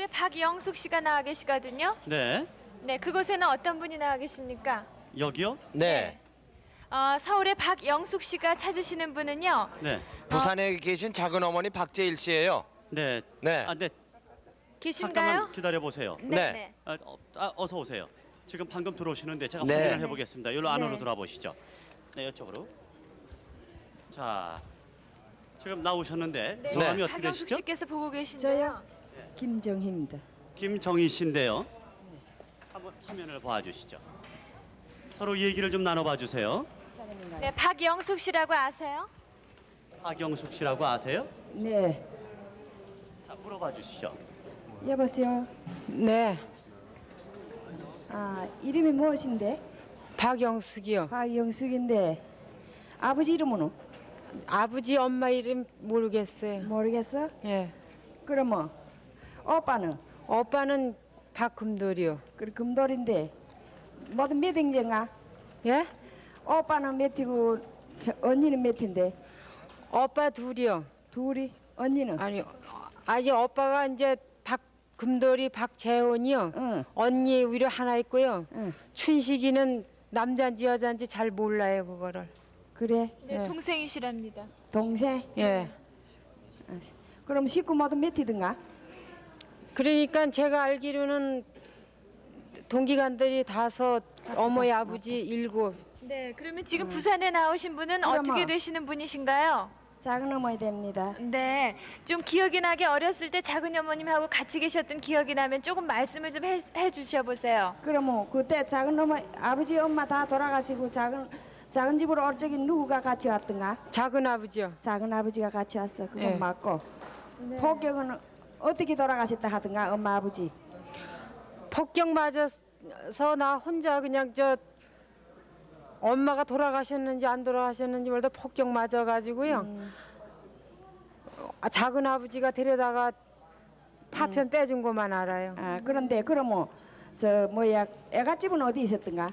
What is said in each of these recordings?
서울에 박영숙 씨가 나와 계시거든요. 네. 네, 그곳에는 어떤 분이 나와 계십니까? 여기요? 네. 서울의 박영숙 씨가 찾으시는 분은요. 네. 부산에 계신 작은 어머니 박재일 씨예요. 네. 네. 네. 계신가요? 잠깐만 기다려 보세요. 네. 어서 오세요. 지금 방금 들어오시는데 제가 네. 확인을 해보겠습니다. 여기로 안으로 네. 돌아보시죠. 네, 이쪽으로. 자, 지금 나오셨는데 네. 성함이 어떻게 박영숙 되시죠? 씨께서 보고 계신데요. 저요? 김정희입니다. 김정희 씨인데요. 한번 화면을 봐주시죠. 서로 얘기를 좀 나눠봐 주세요. 사람인가요? 네, 박영숙 씨라고 아세요? 박영숙 씨라고 아세요? 네. 자, 물어봐 주시죠. 여보세요. 네, 아, 이름이 무엇인데? 박영숙이요. 박영숙인데 아버지 이름은 아버지 엄마 이름 모르겠어요. 모르겠어? 예, 그러면 오빠는 오빠는 박금돌이요. 그 금돌인데 모두 몇 형제인가? 예? 오빠는 몇이고 언니는 몇인데? 오빠 둘이요. 둘이 언니는? 아니 오빠가 이제 박금돌이 박재원이요. 응. 언니 위로 하나 있고요. 응. 춘식이는 남자인지 여자인지 잘 몰라요 그거를. 그래. 네, 네. 동생이시랍니다. 동생? 예. 그럼 식구 모두 몇이든가? 그러니까 제가 알기로는 동기간들이 5, 어머니 아버지 7. 네, 그러면 지금 부산에 나오신 분은 그러면- 어떻게 되시는 분이신가요? 작은 어머니 됩니다. 네, 좀 기억이 나게 어렸을 때 작은 어머님하고 같이 계셨던 기억이 나면 조금 말씀을 좀 해주셔 보세요. 그러면 그때 작은 어머니 아버지 엄마 다 돌아가시고 작은 집으로 올 적에 누구가 같이 왔던가? 작은 아버지요. 작은 아버지가 같이 왔어. 그건 네. 맞고. 폭격은 어떻게 돌아가셨다 하던가 엄마 아버지. 폭격 맞아서 나 혼자 그냥 엄마가 돌아가셨는지 안 돌아가셨는지 몰라도 폭격 맞아가지고요. 작은 아버지가 데려다가 파편 빼준 것만 알아요. 아 그런데 그러면 애갓집은 어디 있었던가?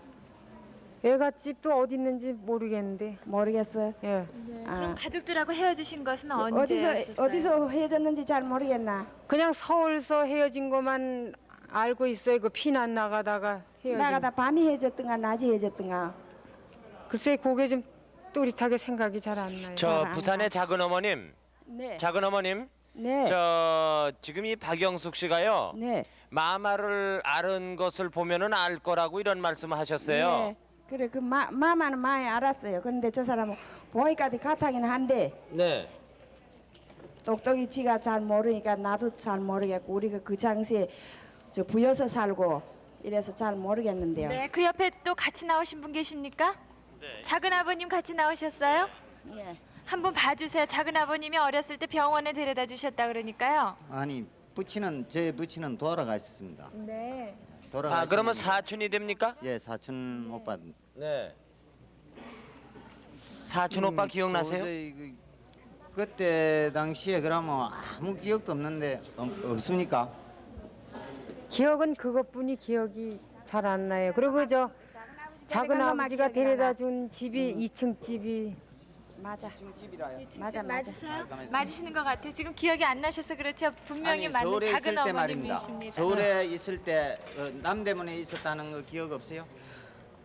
애갓집도 어디 있는지 모르겠는데. 모르겠어. 예. 네, 아. 그럼 가족들하고 헤어지신 것은 어디서 언제였어요? 어디서 헤어졌는지 잘 모르겠나? 그냥 서울서 헤어진 것만 알고 있어요. 그 피난 나가다가 헤어진. 나가다 밤이 헤어졌던가 낮이 헤어졌던가? 글쎄 그게 좀 또릿하게 생각이 잘 안 나요. 저 잘 안 부산의 작은 어머님, 네. 작은 어머님, 네. 저 지금 이 박영숙 씨가요. 네. 마마를 앓은 것을 보면은 알 거라고 이런 말씀을 하셨어요. 네. 그래 그 마마는 많이 알았어요. 그런데 저 사람은 보니까도 같하긴 한데 네. 똑똑이 지가 잘 모르니까 나도 잘 모르겠고 우리가 그 당시에 저 부여서 살고 이래서 잘 모르겠는데요. 네, 그 옆에 또 같이 나오신 분 계십니까? 네. 작은 아버님 같이 나오셨어요? 예. 한번 봐주세요. 작은 아버님이 어렸을 때 병원에 데려다 주셨다 그러니까요. 아니 제 부친은 돌아가셨습니다. 네. 아 그러면 사촌이 됩니까? 예 사촌 오빠. 네. 사촌 오빠 기억나세요? 도저히 그때 당시에 그러면 아무 기억도 없는데 없습니까? 기억은 그것뿐이 기억이 잘 안 나요. 그리고 작은 것만 아버지가 기억이 나나. 데려다 준 집이 2층 집이 맞아. 집이라요. 맞아. 맞으세요? 맞으시는 것 같아요. 지금 기억이 안 나셔서 그렇죠. 분명히 아니 맞는 서울에 있을 작은 때 말입니다. 어머님이십니다. 서울에 있을 때 남대문에 있었다는 거 기억 없어요?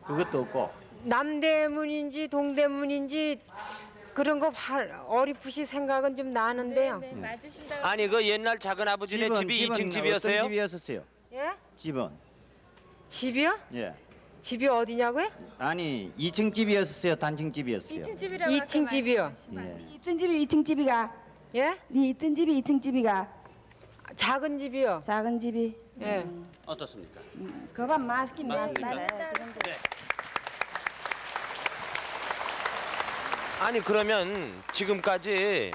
그것도 없고. 남대문인지 동대문인지 그런 거 어리풋이 생각은 좀 나는데요. 네, 맞으신다고. 아니 그 옛날 작은 아버지네 집이 2층 집이었어요? 어떤 집이었었어요? 예? 집은 집이요? 예. 집이 어디냐고요? 아니 2층 집이었어요? 단층 집이었어요? 2층 집이라고 2층 집이요. 예. 있던 집이 2층 집이가 예? 네 있던 집이 2층 집이가 작은 집이요. 작은 집이 예. 어떻습니까? 그만 맞긴 맞습니까? 맞습니다. 그런데 네. 아니 그러면 지금까지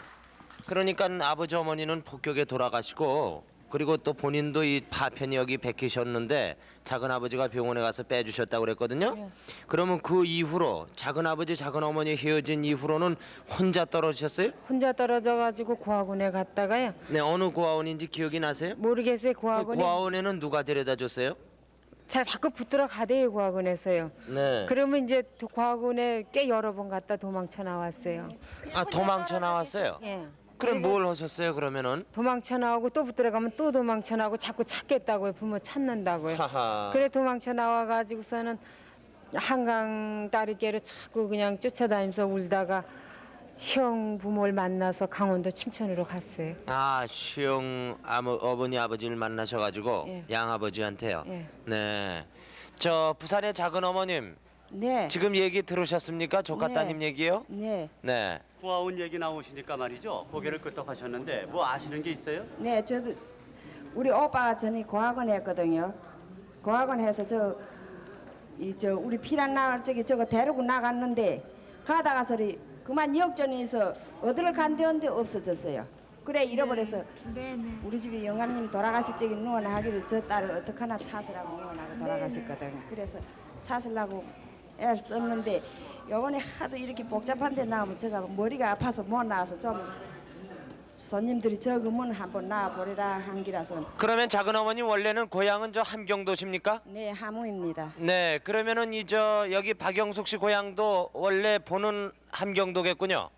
그러니까 아버지 어머니는 폭격에 돌아가시고 그리고 또 본인도 이 파편이 여기 베끼셨는데 작은 아버지가 병원에 가서 빼주셨다고 그랬거든요. 그러면 그 이후로 작은 아버지 작은 어머니 헤어진 이후로는 혼자 떨어지셨어요? 혼자 떨어져 가지고 고아원에 갔다가요. 네 어느 고아원인지 기억이 나세요? 모르겠어요. 그 고아원에. 고아원에는 누가 데려다 줬어요? 자꾸 붙들어 가대요 고아원에서요. 네. 그러면 이제 고아원에 꽤 여러 번 갔다 도망쳐 나왔어요. 아 도망쳐 나왔어요. 예. 그럼 뭘 하셨어요 그러면은? 도망쳐 나오고 또 붙들어가면 또 도망쳐 나오고 자꾸 찾겠다고요. 부모 찾는다고요. 하하. 그래 도망쳐 나와 가지고서는 한강 다리께로 자꾸 그냥 쫓아다니면서 울다가 시험 부모를 만나서 강원도 춘천으로 갔어요. 아 시영 어머니 아버지를 만나셔가지고 예. 양아버지한테요. 예. 네. 저 부산의 작은 어머님 네. 지금 얘기 들으셨습니까? 조카 네. 따님 얘기요? 네. 네. 고아원 얘기 나오시니까 말이죠. 고개를 끄덕하셨는데 뭐 아시는 게 있어요? 네, 저도 우리 오빠가 전에 고학원 했거든요. 고학원 해서 저 우리 피난 나갈 적에 저거 데리고 나갔는데 가다가 소리 그만 역전에서 어디를 간대었는데 없어졌어요. 그래 잃어버려서 네네. 우리 집에 영감님 돌아가실 적에 누워나기를 저 딸을 어떡하나 찾으라고 누워나고 돌아가셨거든요. 그래서 찾으려고 애를 썼는데 요번에 하도 이렇게 복잡한 데 나오면 제가 머리가 아파서 못 나와서 좀 손님들이 적으면 한번 나와보리라 한 기라서 그러면 작은 어머님 원래는 고향은 저 함경도십니까? 네, 하무입니다. 네. 그러면은 여기 박영숙 씨 고향도 원래 보는 함경도겠군요.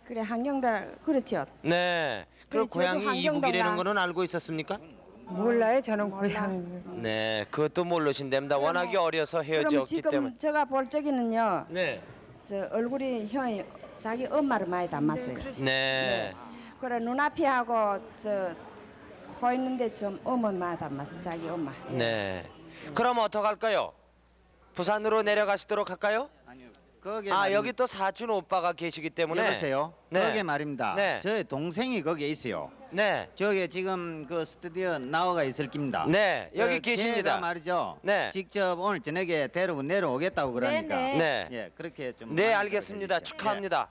그래 한경달 그렇죠. 네. 그럼 그래, 저도 고향이 함경도가- 이북이라는 거는 알고 있었습니까? 몰라요. 저는 고향. 네. 그것도 모르신답니다. 워낙에 어려서 그러면 헤어졌기 지금 때문에. 제가 볼 적에는요. 네. 저 얼굴이 형이 자기 엄마를 많이 닮았어요. 네. 그래 눈앞이 하고 저 코 있는데 좀 어머니 많이 닮았어 자기 엄마. 예. 네. 그럼 어떡할까요? 부산으로 내려가시도록 할까요? 아니요. 거기 아 여기 또 사촌 오빠가 계시기 때문에. 여보세요. 네. 거기 말입니다. 네. 저희 동생이 거기에 있어요. 네. 저기 지금 그 스튜디오 나와가 있을 겁니다. 네. 여기 그 계십니다. 걔가 말이죠. 네. 직접 오늘 저녁에 데리고 내려오겠다고 그러니까. 네네. 네. 예, 그렇게 좀. 네, 많이 알겠습니다. 들어주십시오. 축하합니다.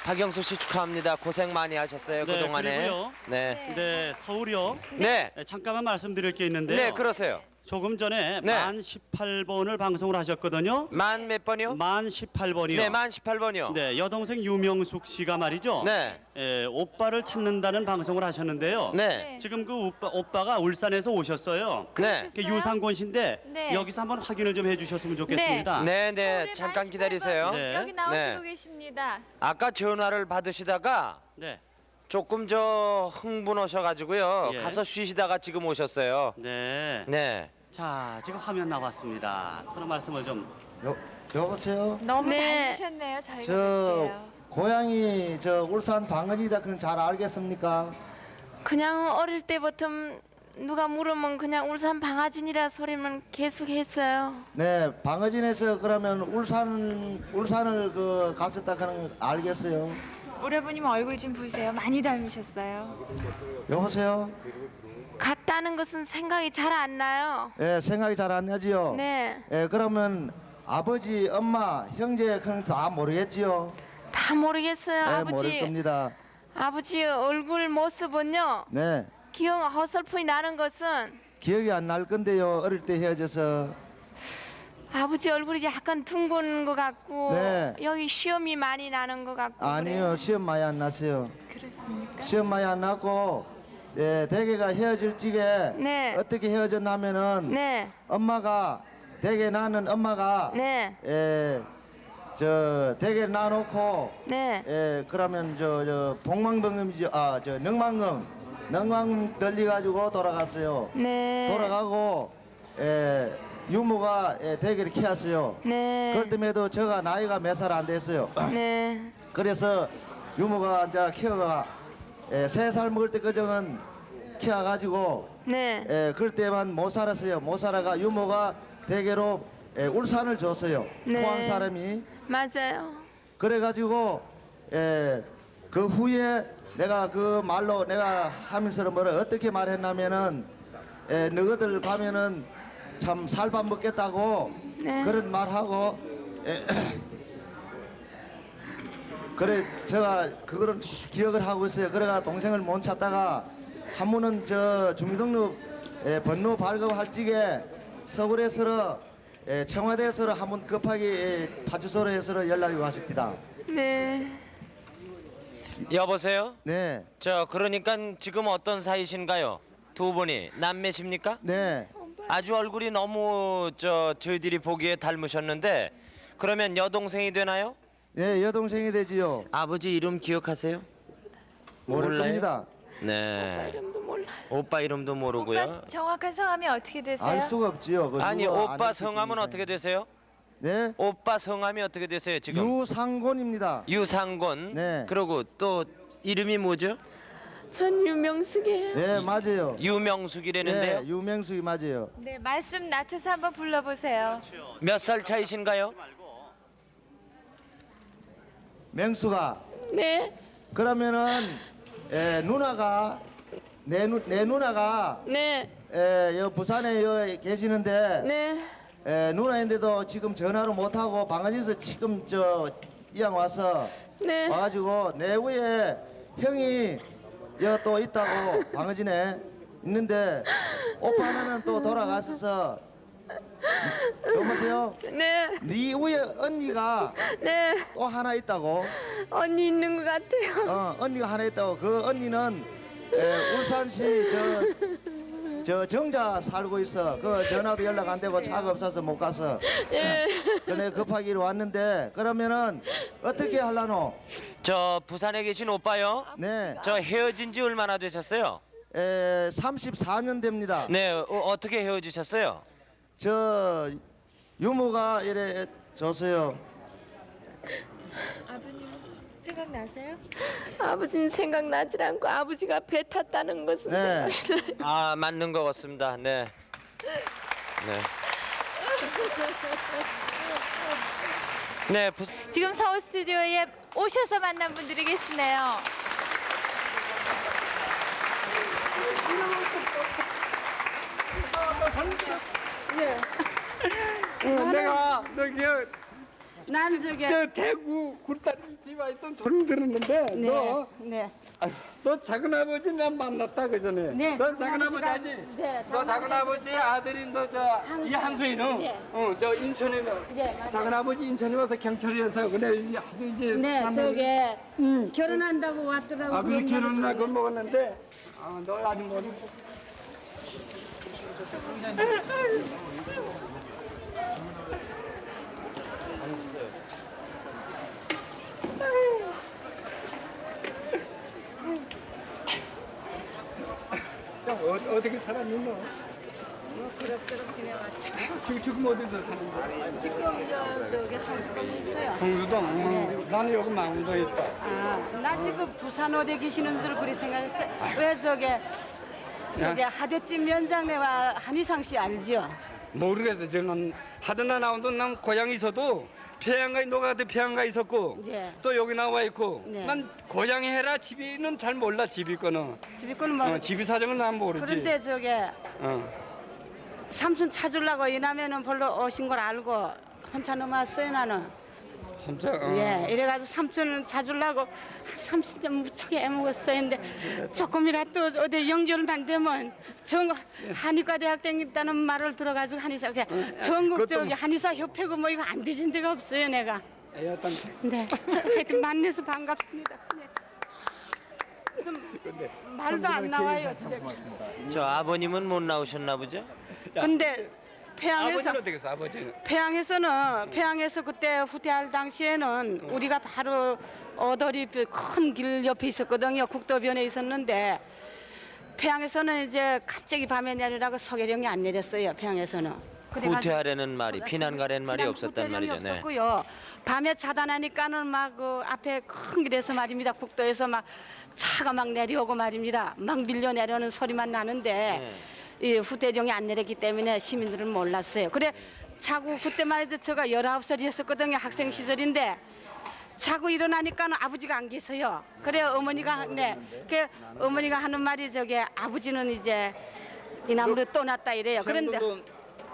박영수 씨 축하합니다. 고생 많이 하셨어요 네, 그동안에. 그리고요. 네. 네, 서울이요. 네. 네, 잠깐만 말씀드릴 게 있는데요. 네, 그러세요. 조금 전에 네. 만 18번을 방송을 하셨거든요. 만 몇 번이요? 만 18번이요. 네, 만 18번이요. 네, 여동생 유명숙 씨가 말이죠. 네. 오빠를 찾는다는 방송을 하셨는데요. 네. 지금 그 오빠가 울산에서 오셨어요. 네. 그 유상권 씨인데 네. 여기서 한번 확인을 좀 해주셨으면 좋겠습니다. 네, 네. 서울의 잠깐 18번 기다리세요. 네. 여기 나오시고 네. 계십니다. 아까 전화를 받으시다가 네. 조금 저 흥분하셔 가지고요. 예. 가서 쉬시다가 지금 오셨어요. 네. 네. 자, 지금 화면 나왔습니다. 서로 말씀을 좀. 여보세요? 너무 네. 닮으셨네요. 저희가 저 볼게요. 고향이 저 울산 방어지다 그럼 잘 알겠습니까? 그냥 어릴 때부터 누가 물으면 그냥 울산 방아진이라 소리만 계속 했어요. 네, 방어진에서 그러면 울산을 그 갔었다 하는 거 알겠어요? 우리 아버님 얼굴 좀 보세요. 많이 닮으셨어요. 여보세요? 갔다는 것은 생각이 잘 안 나요. 예, 생각이 잘 안 나지요? 네, 예, 그러면 아버지, 엄마, 형제 그런 거 다 모르겠지요? 다 모르겠어요. 네, 아버지. 모를 겁니다. 아버지 얼굴 모습은요. 네, 기억 허설프이 나는 것은 기억이 안 날 건데요. 어릴 때 헤어져서. 아버지 얼굴이 약간 둥근 것 같고 네. 여기 시험이 많이 나는 것 같고 아니요, 시험 많이 안 났어요. 그렇습니까? 시험 많이 안 났고, 예, 대개가 헤어질 적에 네. 어떻게 헤어졌냐면은 네, 대개 나는 엄마가 네, 저 대게 놔놓고 네, 그러면 저 복망병음이죠. 저 능망금 들리 가지고 돌아갔어요. 네, 돌아가고 유모가 대게를 키웠어요. 네, 그럴 때에도 제가 나이가 몇 살 안 됐어요. 네, 그래서 유모가 이제 키워가 3살 먹을 때 그정은 키워가지고 네, 그럴 때만 못 살았어요. 못 살아가 유모가 대게로 울산을 줬어요. 네. 포항 사람이. 맞아요. 그래가지고 그 후에 내가 그 말로 내가 하면서 뭐를 어떻게 말했냐면은 너희들 가면은 참 살밥 먹겠다고 네. 그런 말하고 그래 제가 그거를 기억을 하고 있어요. 그래가 동생을 못 찾다가 한 번은 저 주민등록 번호 발급할 적에 서울에서 청와대에서 한번 급하게 파출소로 해서 연락이 왔습니다. 네. 여보세요? 네, 저 그러니까 지금 어떤 사이신가요? 두 분이 남매십니까? 네, 아주 얼굴이 너무 저희들이 보기에 닮으셨는데 그러면 여동생이 되나요? 네 여동생이 되지요. 아버지 이름 기억하세요? 모를 몰라요? 겁니다. 네. 이름도 몰라. 오빠 이름도 모르고요. 오빠 정확한 성함이 어떻게 되세요? 알 수가 없지요. 그 아니 누가 오빠 아는 성함은 분이 어떻게 되세요? 네, 오빠 성함이 어떻게 되세요 지금? 유상곤입니다. 유상곤. 네. 그리고 또 이름이 뭐죠? 전 유명숙이에요. 네, 맞아요. 유명숙이라는데요. 네, 유명숙이 맞아요. 네, 말씀 낮춰서 한번 불러보세요. 몇 살 차이신가요? 명수가 네, 그러면은 누나가 내 누나가 네, 여 부산에 계시는데 네, 누나인데도 지금 전화를 못 하고 방안에서 지금 이양 와서 네. 와가지고 내부에 형이 여 또 있다고 방어진에 있는데 오빠 하나는 또 돌아가셔서 여보세요? 네, 네 위에 언니가 네. 또 하나 있다고. 언니 있는 것 같아요. 언니가 하나 있다고. 그 언니는 울산시 저 정자 살고 있어. 그 전화도 연락 안 되고 차가 없어서 못 가서. 예. 그래 급하기로 왔는데 그러면은 어떻게 하려노? 저 부산에 계신 오빠요. 네, 저 헤어진 지 얼마나 되셨어요? 34년 됩니다. 네, 어떻게 헤어지셨어요? 저 유모가 이래 줬어요. 아버님 생각나세요? 아버지는 생각나질 않고 아버지가 배 탔다는 것은 네. 생각나요. 아 맞는 것 같습니다. 네. 네. 네, 지금 서울 스튜디오에 오셔서 만난 분들이 계시네요. 내가 나는 저기 저 대구 굴단 비와 있던 소리 들었는데 너 작은 아버지 나 만났다 그 전에. 네, 너 작은 아버지 아지? 네, 너 작은 아버지 아들이 너저 이한수이는 저 인천에는 작은 아버지 인천에 와서 경찰에서 그래 하도 이제 네, 만나서- 저게 결혼한다고 왔더라고. 아버지 결혼나 그걸 먹었는데 너 아직 모르. 어떻게 살았니 너? 그럭저럭 지내왔지. 지금 어디서 사는데? 지금 저기 성수동에 있어요. 성수동? 나는 여기 망동에 있다. 나 지금 부산 어디 계시는 줄 그리 생각했어요. 왜 저게 하대집 면장래와 한희상 씨 알지요? 모르겠어. 저는 하드나 나온도 난 고향에서도 평양가에 노가드 평양가에 있었고 예. 또 여기 나와 있고 네. 난 고향에 해라 집이는 잘 몰라 집이 거는 집이 거는 뭐 집이 사정은 난 모르지. 그런데 저게 어. 삼촌 찾으려고 이남에는 별로 오신 걸 알고 혼자 넘어왔어요 나는. 혼자 예, 이래가지고 삼촌을 찾으려고 30년 무척 애먹었어요. 근데 조금이라도 어디 연결만 되면 한의과 대학 다녔다는 말을 들어가지고 한의사 전국 그것도 저기 한의사 협회고 뭐 이거 안 되진 데가 없어요 내가. 애였던 네, 하여튼 만나서 반갑습니다. 네. 좀 말도 안 나와요. 진짜. 저 아버님은 못 나오셨나 보죠? 근데 폐양에서 아버지는 어떻게 했어 아버지는? 폐양에서 그때 후퇴할 당시에는 우리가 바로 어더리 큰 길 옆에 있었거든요. 국도변에 있었는데 폐양에서는 이제 갑자기 밤에 내리라고 서계령이 안 내렸어요. 폐양에서는. 후퇴하려는 말이 피난 가라는 말이 그냥 없었단 후퇴령이 말이죠. 네. 없었고요. 밤에 차단하니까는 막 그 앞에 큰 길에서 말입니다. 국도에서 막 차가 막 내려오고 말입니다. 막 밀려 내려오는 소리만 나는데 이 후퇴령이 안 내렸기 때문에 시민들은 몰랐어요. 그래 자고 그때만 해도 제가 19살이었었거든요. 학생 시절인데 자고 일어나니까는 아버지가 안 계세요. 그래 어머니가 그 어머니가 하는 말이 저게 아버지는 이제 이 나무로 떠났다 이래요. 그런데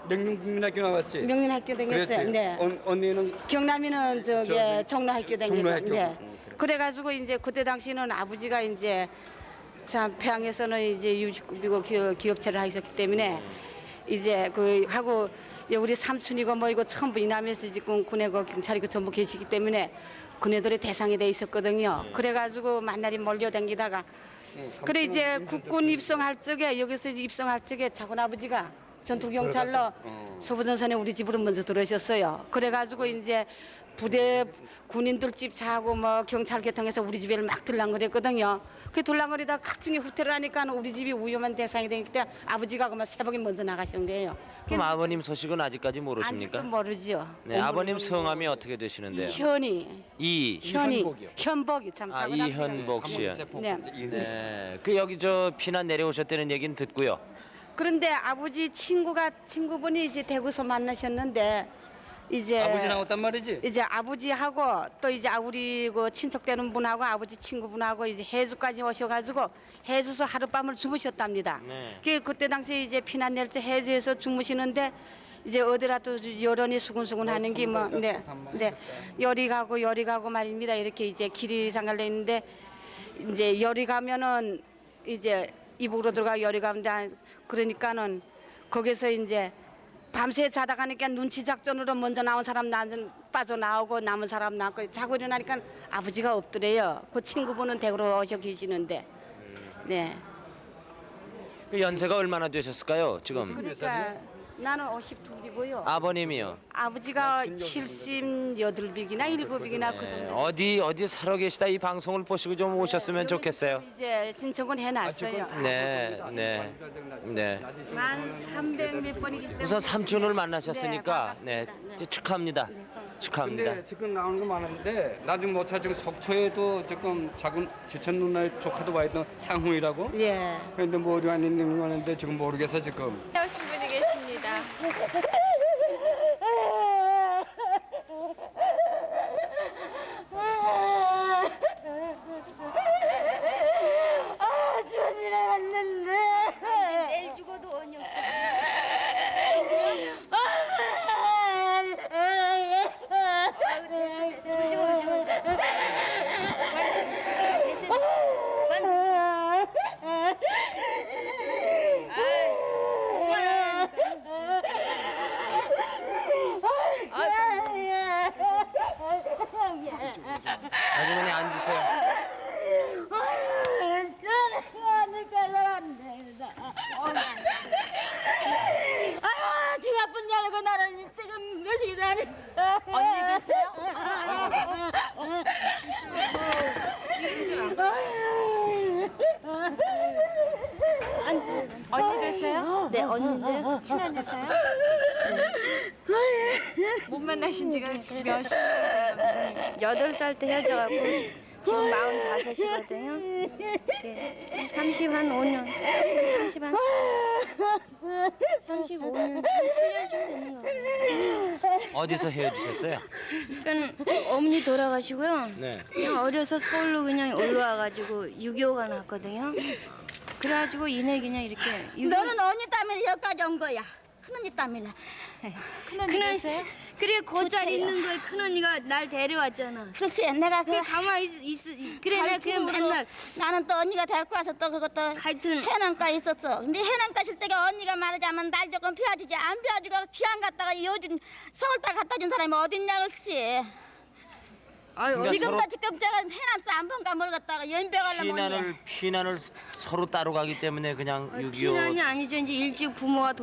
명륜국민학교 나왔지? 명륜학교 다녔어요. 그렇지. 네. 언니는 경남이는 저기 정로학교 다니고. 종로학교. 네. 그래가지고 이제 그때 당시는 아버지가 이제 참 폐양에서는 이제 유직국이고 기업체를 하셨기 때문에 이제 그 하고 우리 삼촌이고 뭐이고 전부 이남에서 지금 군에고 경찰이고 전부 계시기 때문에 그네들의 대상이 돼 있었거든요. 그래가지고 만날이 몰려다니다가 그래 이제 국군 입성할 적에 여기서 이제 입성할 적에 작은 아버지가 전투 경찰로 소부전선에 우리 집으로 먼저 들어오셨어요. 그래가지고 이제 부대 군인들 집 자고 뭐 경찰 계통해서 우리 집에를 막 들랑 그랬거든요. 그 돌랑거리다 갑자기 후퇴를 하니까 우리 집이 위험한 대상이 되기 때문에 아버지가 그만 새벽에 먼저 나가신 거예요. 그럼 아버님 소식은 아직까지 모르십니까? 아직도 모르죠. 네, 아버님 성함이 어떻게 되시는데요? 현이 현복이 참 아, 작은 이현복 씨요. 네. 네. 그 여기 저 피난 내려오셨다는 얘기는 듣고요. 그런데 아버지 친구분이 이제 대구에서 만나셨는데 이제 아버지 나왔단 말이지? 이제 아버지하고 또 이제 우리 그 친척 되는 분하고 아버지 친구분하고 이제 해주까지 오셔가지고 해주서 하룻밤을 주무셨답니다. 네. 그때 당시 이제 피난 낼 때 해주에서 주무시는데 이제 어디라도 여론이 수근수근 하는 게 뭐 네 열이 가고 말입니다. 이렇게 이제 길이 상갈려 있는데 이제 열이 가면은 이제 이북으로 들어가 열이 가면 그러니까는 거기서 이제 밤새 자다 가니까 눈치 작전으로 먼저 나온 사람 빠져나오고 남은 사람 나고 자고 일어나니까 아버지가 없더래요. 그 친구분은 대구로 오셔 계시는데. 네. 그 연세가 얼마나 되셨을까요? 지금 그러니까 나는 52이고요. 아버님이요. 아버지가 78이기나 7이기나 그 네, 정도. 어디 살아 계시다 이 방송을 보시고 좀 오셨으면 좋겠어요. 이제 신청은 해놨어요. 네. 만 300 몇 번이기 때문에. 우선 삼촌을 만나셨으니까 네, 네, 반갑습니다. 이제 축하합니다. 축하합니다. 근데 지금 나오는 거 많은데 나중 못 찾고 속초에도 지금 작은 시천 누나의 조카도 와 있던 상훈이라고. 예. 그런데 뭐 어디 안 있는 거 하는데 지금 모르겠어 지금. 오신 분이 계십니다. 내일 죽어도 언니 없어. 아주머니 앉으세요. 쥐 아픈 줄 알고 나는 지금 몇시기 다니. 언니 되세요? 언니 되세요? 네 언니인데요. 친한 되세요? 못 만나신 지가 몇 십 년 8살 때 헤어져갖고 지금 45이거든요. 네. 35년, 35년, 7년쯤 되는 거 같아요. 어디서 헤어지셨어요? 그러니까 어머니 돌아가시고요. 네. 그냥 어려서 서울로 그냥 올라와가지고 6.25가 났거든요. 그래가지고 이내 그냥 이렇게 너는 언니 때문에 여기까지 온 거야. 큰언니 때문에. 큰언니 되세요? 그래 고자리 있는 걸 큰언니가 날 데려왔잖아. 글쎄 내가 그래 가만히 그래 내가 그냥 맨날 나는 또 언니가 데리고 와서 또 그것도 하여튼 해남가에 있었어. 근데 해남가 있을 때가 언니가 말하자면 날 조금 피워주지 안 피워주고 귀한 갔다가 요즘 서울다 갖다 준 사람이 어딨냐 글쎄. 그러니까 지금도 서로 지금 제가 해남사 안 본가 모르겠다가 연병하려면 피난을 서로 따로 가기 때문에 그냥 6.25 피난이 아니죠. 이제 일찍 부모가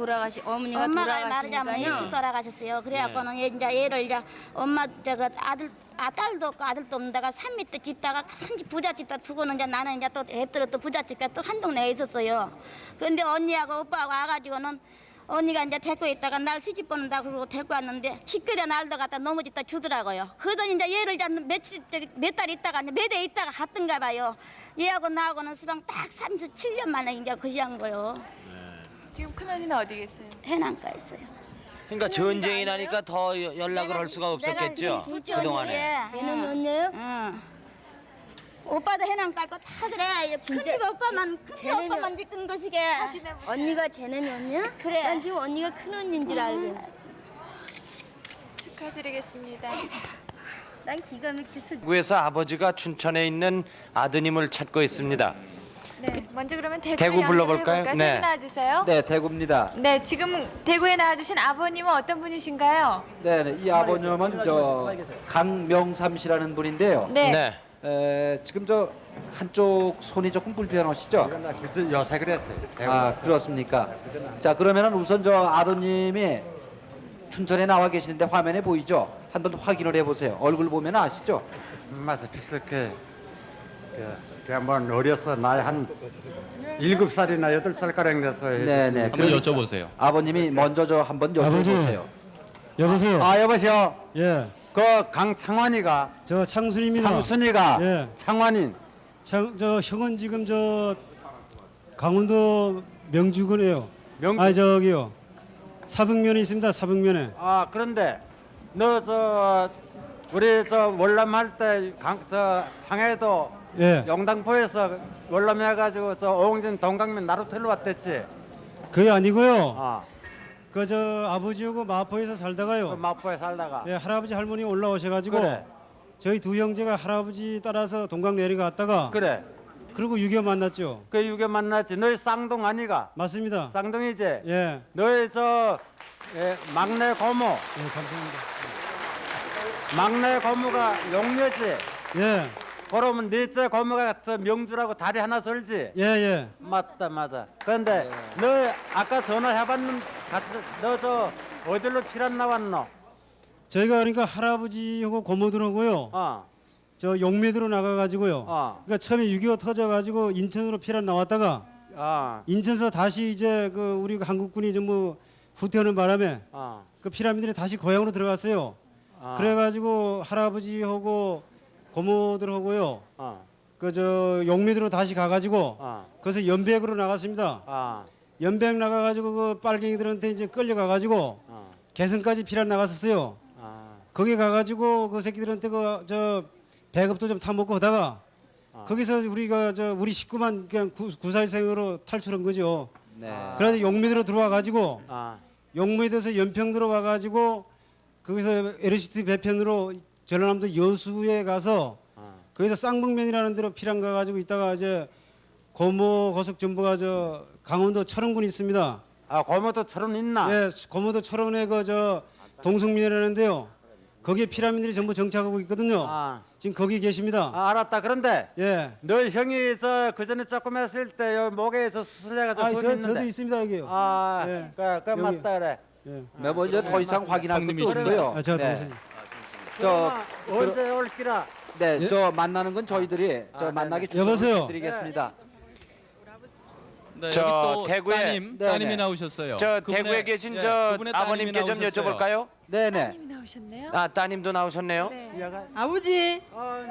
어머니가 엄마가 말하자면 일찍 돌아가시니까요. 돌아가셨어요. 그래갖고는 이제 얘를 이제 엄마 저거 딸도 없고 아들도 없는데가 산 밑에 집다가 큰 집 부잣집다 두고는 이제 나는 이제 또 앱들어 또 부잣집가 또 한 동네에 있었어요. 그런데 언니하고 오빠하고 와가지고는 언니가 이제 데리고 있다가 날 시집 보는다 그러고 데리고 왔는데 기껏해 날도 갖다 넘어졌다 주더라고요. 그러더니 이제 얘를 이제 몇 달 있다가 이제 몇 해 있다가 갔던가 봐요. 얘하고 나하고는 수랑 딱 37년 만에 이제 거시한 거요. 지금 큰언니는 어디 계세요? 해남가에 있어요. 그러니까 전쟁이 나니까 더 연락을 할 수가 없었겠죠. 둘째 그동안에. 언니에. 쟤는 언니예요? 응. 오빠도 해남 깔고 다 그래. 큰집 오빠만 오빠만 지끈 것이게. 언니가 쟤네미 언니야? 그래. 난 지금 언니가 큰 언니인 줄 알고. 축하드리겠습니다. 난 기가 막혀서 대구에서 아버지가 춘천에 있는 아드님을 찾고 있습니다. 네, 먼저 그러면 대구 대구 불러볼까요? 네. 대구 나와주세요. 네, 대구입니다. 네, 지금 대구에 나와주신 아버님은 어떤 분이신가요? 네, 이 아버님은 저 강명삼 씨라는 분인데요. 네. 지금 저 한쪽 손이 조금 불편하시죠? 그래서 여색을 했어요. 아, 그렇습니까? 자, 그러면은 우선 저 아드님이 춘천에 나와 계시는데 화면에 보이죠? 한번 확인을 해보세요. 얼굴 보면 아시죠? 맞아, 비슷하게 그 한번 어려서 나이 한 7살이나 8살 가량 돼서 네네. 한번 여쭤보세요. 아버님이 먼저 저 한번 여쭤보세요. 여보세요. 아 여보세요. 예, 그 강창환이가 저 창순입니다. 상순이가 예. 창환인 저 형은 지금 저 강원도 명주군이에요. 명주. 아 저기요. 사북면에 있습니다. 사북면에. 아 그런데 너 저 우리 저 월남 할 때 저 항해도 예. 영당포에서 월남 해가지고 저 오홍진 동강면 나루텔로 왔댔지. 그게 아니고요. 아 그 저 아버지하고 마포에서 그 살다가요. 마포에 살다가. 예, 할아버지 할머니 올라오셔가지고 그래. 저희 두 형제가 할아버지 따라서 동강 내려갔다가 그래. 그리고 6.25 만났죠. 그 유교 만났지. 너희 쌍동 아니가? 맞습니다. 쌍동이지. 예, 너희 저 막내 고모, 예, 감사합니다. 막내 고모가 용녀지. 예, 그러면 넷째 고모가 저 명주라고 다리 하나 설지. 예, 예. 맞다 맞아. 그런데 너 아까 전화해봤는 같이 너 저 어디로 피란 나왔노? 저희가 그러니까 할아버지하고 고모들하고요. 어. 저 용매도로 나가가지고요. 그러니까 처음에 6.25 터져가지고 인천으로 피란 나왔다가 인천서 다시 이제 그 우리 한국군이 전부 후퇴하는 바람에 그 피라미드에 다시 고향으로 들어갔어요. 그래가지고 할아버지하고 고모들하고요. 그 저 용매도로 다시 가가지고 거기서 연백으로 나갔습니다. 연백 나가가지고 그 빨갱이들한테 이제 끌려가가지고 개성까지 피란 나갔었어요. 거기 가가지고 그 새끼들한테 그 저 배급도 좀 타먹고 하다가 거기서 우리가 저 우리 식구만 그냥 구사일생으로 탈출한 거죠. 네. 그래서 용매도로 들어와 가지고 용매도에서 연평도로 와가지고 거기서 LCT 배편으로 전라남도 여수에 가서 거기서 쌍북면이라는 데로 피랑 가가지고 있다가 이제 고모 고속 정보가 저 강원도 철원군이 있습니다. 아 고모도 철원 있나? 예, 고모도 철원에 그 저 동성면이라는데요. 거기에 피라미드들이 전부 정착하고 있거든요. 지금 거기 계십니다. 알았다. 그런데 예. 너 형이 저 그전에 조금 했을 때 요 목에서 수술해가지고 금 있는데. 저도 있습니다 여기요. 예. 그 여기. 맞다 그래. 예. 뭐 이제 더 이상 확인할 것도 없고요. 제가 네. 동생. 저 언제 올기라? 네, 예? 저 만나는 건 저희들이 저 만나기 여보세요? 주소를 드리겠습니다. 네, 저 여기 또 대구에 따님, 따님이 나오셨어요. 저 그분의- 대구에 계신 예, 저 그분의 따님이 아버님께 좀 나오셨어요. 여쭤볼까요? 네네. 따님이 나오셨네요. 아 따님도 나오셨네요. 아버지 어,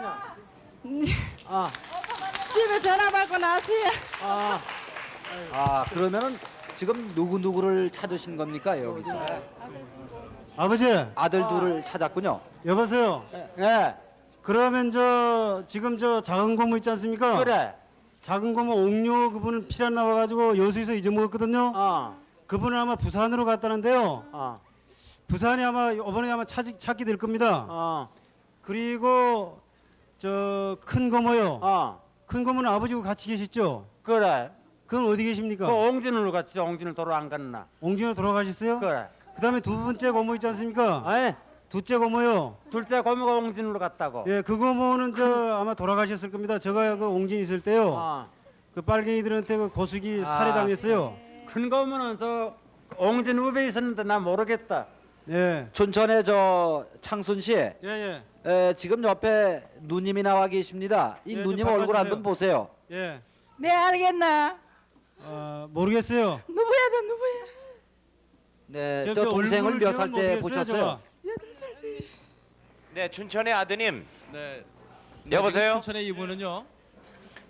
집에 전화 받고 나왔어요. 아 그러면은 지금 누구 누구를 찾으신 겁니까 여기서? 아버지, 아들 둘을 찾았군요. 여보세요. 예. 그러면 저 지금 저 작은 고모 있지 않습니까? 그래. 작은 고모 옥료 그분은 피란 나와가지고 여수에서 잊어먹었거든요. 그분은 아마 부산으로 갔다는데요. 부산이 아마 이번에 아마 찾기 될 겁니다. 그리고 저 큰 고모요. 큰 고모는 아버지하고 같이 계시죠? 그래. 그건 어디 계십니까? 그 옹진으로 갔지. 옹진을 도로 안 갔나? 옹진으로 돌아가셨어요? 그래. 그다음에 두 번째 고모 있지 않습니까? 아니, 둘째 고모요. 둘째 고모가 옹진으로 갔다고. 예, 그 고모는 저 아마 돌아가셨을 겁니다. 제가 그 옹진 있을 때요. 그 빨갱이들한테 그 고수기 살해당했어요. 큰 고모는 저 옹진 우배 있었는데 나 모르겠다. 예. 춘천의 저 창순 씨, 예. 지금 옆에 누님이 나와 계십니다. 이 예, 누님 좀 얼굴 바꿔주세요. 한번 보세요. 예. 네 알겠나? 모르겠어요. 누구야 너 누구야? 네, 저 저 그 동생을 얼굴을 몇 살 때 기억은 보셨어요? 모르겠어요, 네 춘천의 아드님. 네. 여보세요? 춘천의 이분은요?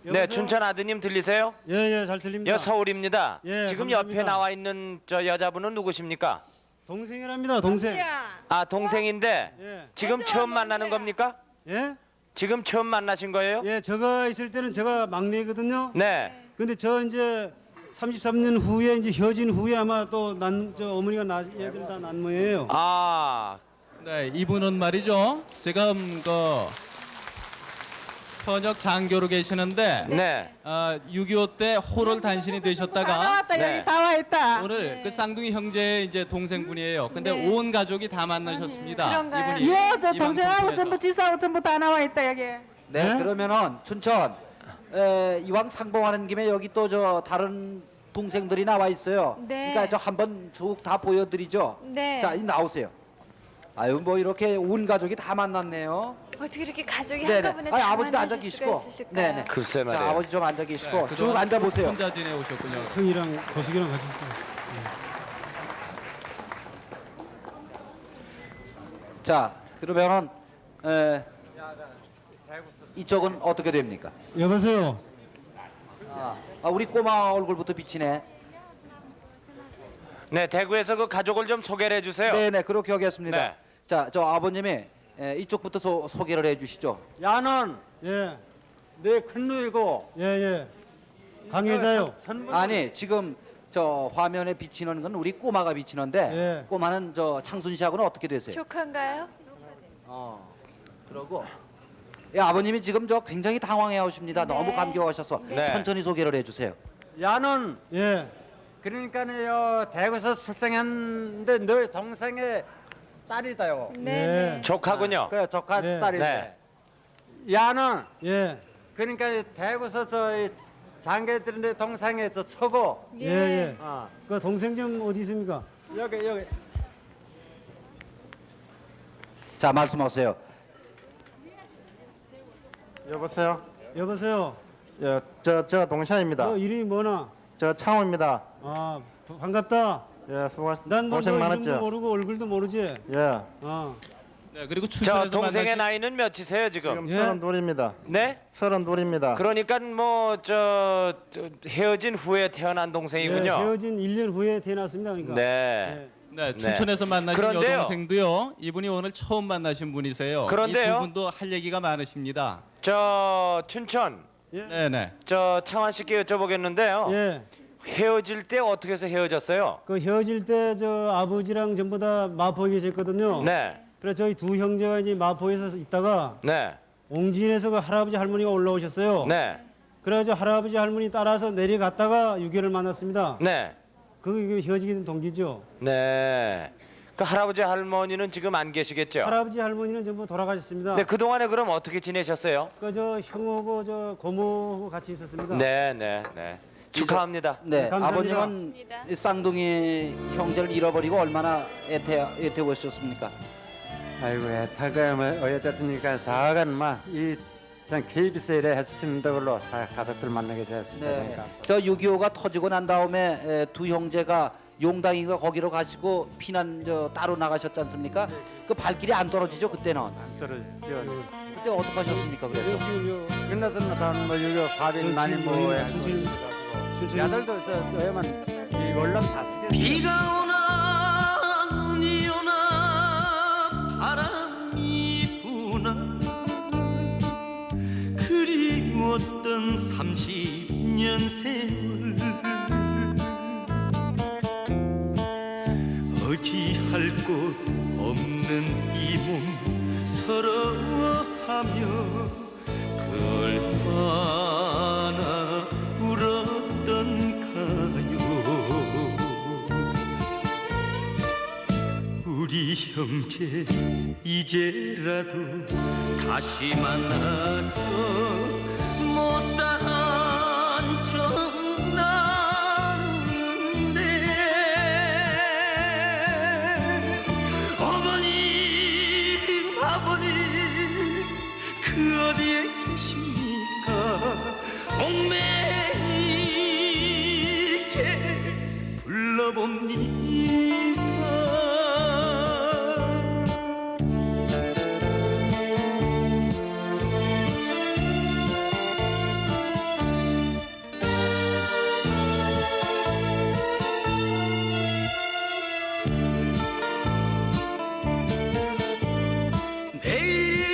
네 춘천 아드님 들리세요? 예, 잘 들립니다. 여 서울입니다. 예, 지금 감사합니다. 옆에 나와 있는 저 여자분은 누구십니까? 동생이랍니다, 동생. 아 동생인데 예. 지금 처음 만나는 겁니까? 예? 지금 처음 만나신 거예요? 예, 제가 있을 때는 제가 막내거든요. 네. 근데 저 이제 33년 후에 이제 헤어진 후에 아마 또 저 어머니가 얘들 다 난 모예요. 아, 네, 이분은 말이죠. 지금 그 현역 장교로 계시는데 네. 6.25 때 호를 단신이 되셨다가 나왔다 네. 여기 다 와 있다. 오늘 그 쌍둥이 형제의 이제 동생분이에요. 근데 네. 온 가족이 다 만나셨습니다. 그런가요? 이분이 예, 저 이 동생하고 방송국에서. 전부 지수하고 전부 다 나와 있다 여기. 네, 네? 그러면은 춘천 이왕 상봉하는 김에 여기 또 저 다른 동생들이 나와 있어요. 네. 그러니까 저 한번 쭉 다 보여드리죠. 네. 자, 이 나오세요. 아유 뭐 이렇게 온 가족이 다 만났네요. 어떻게 이렇게 가족이 네네. 한꺼번에 아니, 아버지도 앉아 방한하실 수가 계시고. 있으실까요? 네네. 글쎄 자, 말이에요. 아버지 좀 앉아 계시고 쭉 앉아 보세요. 혼자 지내오셨군요. 형이랑 거숙이랑 같이 있어요. 자, 그러면은 이쪽은 어떻게 됩니까? 여보세요. 우리 꼬마 얼굴부터 비치네. 네, 대구에서 그 가족을 좀 소개를 해주세요. 네네, 그렇게 하겠습니다. 네. 자, 저 아버님이 이쪽부터 소개를 해주시죠. 야는 예, 내 큰누이고 예, 예. 강혜자요. 아니, 지금 저 화면에 비치는 건 우리 꼬마가 비치는데 예. 꼬마는 저 창순 씨하고는 어떻게 되세요? 조카인가요? 그러고 아버님이 지금 저 굉장히 당황해 하십니다. 너무 네. 감격하셔서 네. 천천히 소개를 해주세요. 야는 예, 그러니까요 대구에서 출생했는데 너 동생의 딸이다요. 네. 예, 조카군요. 그 조카 네. 딸인데 야는 예, 그러니까 대구에서 저 장계들인데 동생의 저 처고 예, 예. 어. 그 동생 좀 어디 있습니까? 여기 자, 말씀하세요. 여보세요. 여보세요. 예, 저 동생입니다. 너 이름이 뭐나? 저 창호입니다. 아, 반갑다. 예, 난너 고생 이름도 많았죠. 모르고 얼굴도 모르지. 예, 네, 그리고 저 춘천에서 동생의 만나신 나이는 몇이세요 지금? 지금 예. 32입니다. 네? 32입니다. 그러니까 뭐 저 헤어진 후에 태어난 예, 동생이군요. 헤어진 1년 후에 태어났습니다. 그러니까. 네. 네, 춘천에서 만나신 그런데요. 여동생도요. 이분이 오늘 처음 만나신 분이세요. 그런데요. 이 두 분도 할 얘기가 많으십니다. 저 춘천 예. 네네. 저 창환 씨께 여쭤보겠는데요. 예. 헤어질 때 어떻게 해서 헤어졌어요? 그 헤어질 때 저 아버지랑 전부 다 마포에 계셨거든요. 네. 그래서 저희 두 형제가 이제 마포에서 있다가 네. 옹진에서 그 할아버지 할머니가 올라오셨어요. 네. 그래서 할아버지 할머니 따라서 내려갔다가 6개월을 만났습니다. 네. 그게 헤어지게 된 동기죠. 네. 그 할아버지 할머니는 지금 안 계시겠죠? 할아버지 할머니는 전부 돌아가셨습니다. 네, 그동안에 그럼 어떻게 지내셨어요? 그 저 형하고 저 고모하고 같이 있었습니다. 네, 네, 네. 축하합니다. 네, 감사합니다. 아버님은 이 쌍둥이 형제를 잃어버리고 얼마나 애태우셨습니까? 아이고 애타가 뭐 어여됐으니까 자간 막이 그냥 KBS 일에 했습니다 걸로 다 가족들 만나게 되었습니다. 네. 그러니까. 저 6.25가 터지고 난 다음에 두 형제가 용당인가 거기로 가시고 피난 저 따로 나가셨지 않습니까? 그 발길이 안 떨어지죠 그때는. 안 떨어지죠. 그때 어떻게 하셨습니까 그래서? 끝나서는 전뭐 6.25 사빈 많이 뭐 해가지고 야들도 저야만 이 언론 다 쓰겠어요. 비가 오나 눈이 오나 바람이 부나 그리웠던 30년 세월 어찌할 곳 없는 이 몸 서러워하며 얼마나 울었던가요. 우리 형제 이제라도 다시 만나서 못다한 적 나누는데 어머님 아버님 그 어디에 계십니까 옥매이게 불러봅니다.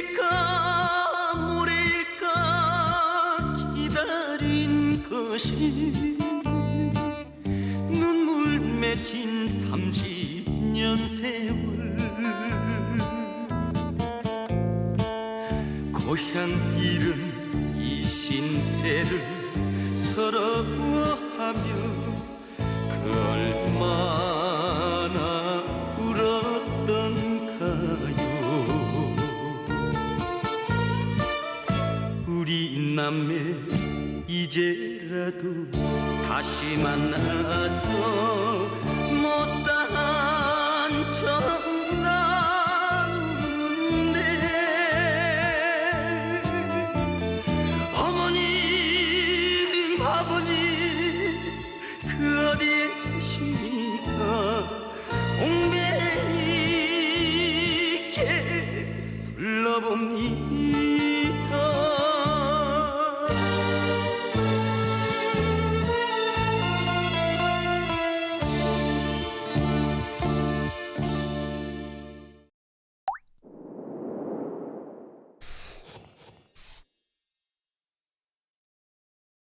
내일일까 모레일까 기다린 것이 눈물 맺힌 30년 세월 고향 잃은 이 신세를 서러워하며 그 얼마나 울었던가요. 우리 남매 이제라도 다시 만나서